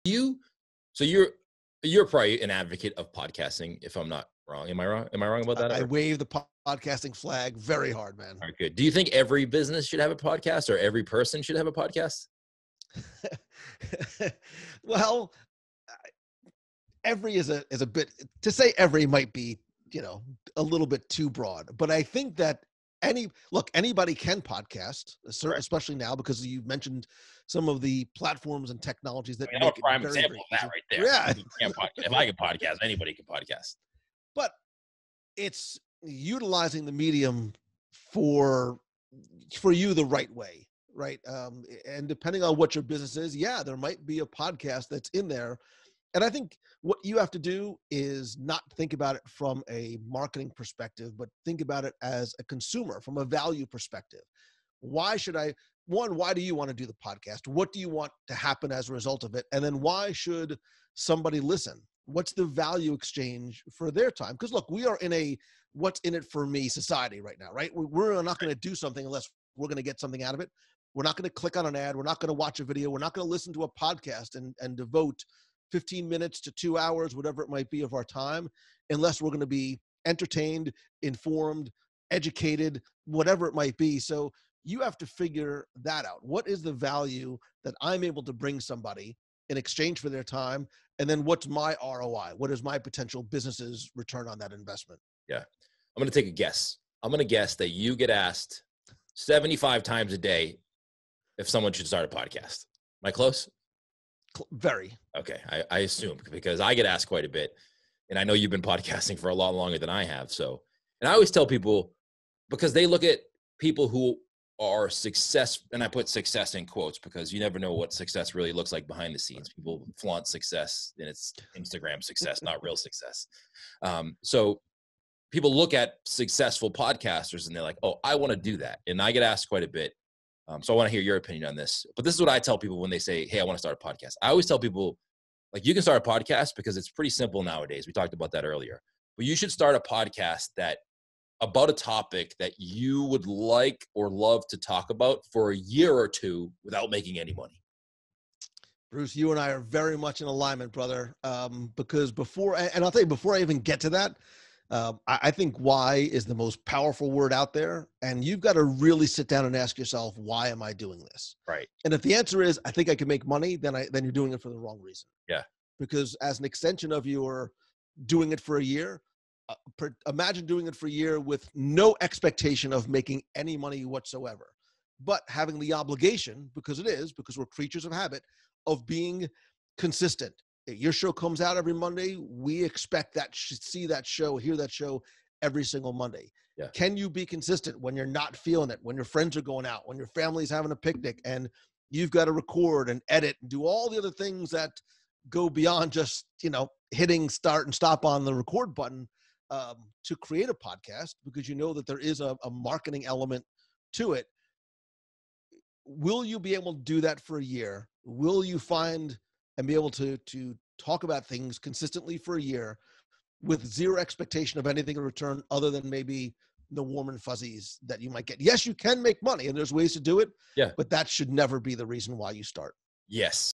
you, so you're probably an advocate of podcasting, if I'm not wrong. Am I wrong? Am I wrong about that? I wave the podcasting flag very hard, man. All right, good. Do you think every business should have a podcast, or every person should have a podcast? Well, every is a bit, to say every might be, a little bit too broad, but I think that anybody can podcast, especially now, because you mentioned some of the platforms and technologies that I'm a prime example of that right there. Yeah. If I can podcast, anybody can podcast. But it's utilizing the medium for you the right way, right? And depending on what your business is, there might be a podcast that's in there. And I think what you have to do is not think about it from a marketing perspective, but think about it as a consumer, from a value perspective. Why do you want to do the podcast? What do you want to happen as a result of it? And then why should somebody listen? What's the value exchange for their time? Because look, we are in a what's in it for me society right now, right? We're not going to do something unless we're going to get something out of it. We're not going to click on an ad. We're not going to watch a video. We're not going to listen to a podcast and devote 15 minutes to 2 hours, whatever it might be, of our time, unless we're going to be entertained, informed, educated, whatever it might be. So you have to figure that out. What is the value that I'm able to bring somebody in exchange for their time? And then what's my ROI? What is my potential business's return on that investment? Yeah. I'm going to take a guess. I'm going to guess that you get asked 75 times a day if someone should start a podcast. Am I close? Very. Okay. I assume, because I get asked quite a bit, and I know you've been podcasting for a lot longer than I have. So, and I always tell people, because they look at people who are success, and I put success in quotes because you never know what success really looks like behind the scenes. People flaunt success, and it's Instagram success, not real success. So people look at successful podcasters and they're like, oh, I want to do that. And I get asked quite a bit. So I want to hear your opinion on this. But this is what I tell people when they say, hey, I want to start a podcast. I always tell people, like, you can start a podcast because it's pretty simple nowadays. We talked about that earlier. But you should start a podcast about a topic that you would like or love to talk about for a year or two without making any money. Bruce, you and I are very much in alignment, brother. Because I'll tell you, before I even get to that, I think why is the most powerful word out there. And you've got to really sit down and ask yourself, why am I doing this? Right. And if the answer is, I think I can make money, then you're doing it for the wrong reason. Yeah. Because as an extension of your doing it for a year, imagine doing it for a year with no expectation of making any money whatsoever, but having the obligation, because we're creatures of habit, of being consistent. Your show comes out every Monday. We expect see that show, hear that show every single Monday. Yeah. Can you be consistent when you're not feeling it, when your friends are going out, when your family's having a picnic, and you've got to record and edit and do all the other things that go beyond just, hitting start and stop on the record button to create a podcast, because you know that there is a marketing element to it. Will you be able to do that for a year? Will you find and be able to talk about things consistently for a year with zero expectation of anything in return other than maybe the warm and fuzzies that you might get? Yes, you can make money, and there's ways to do it. Yeah. But that should never be the reason why you start. Yes.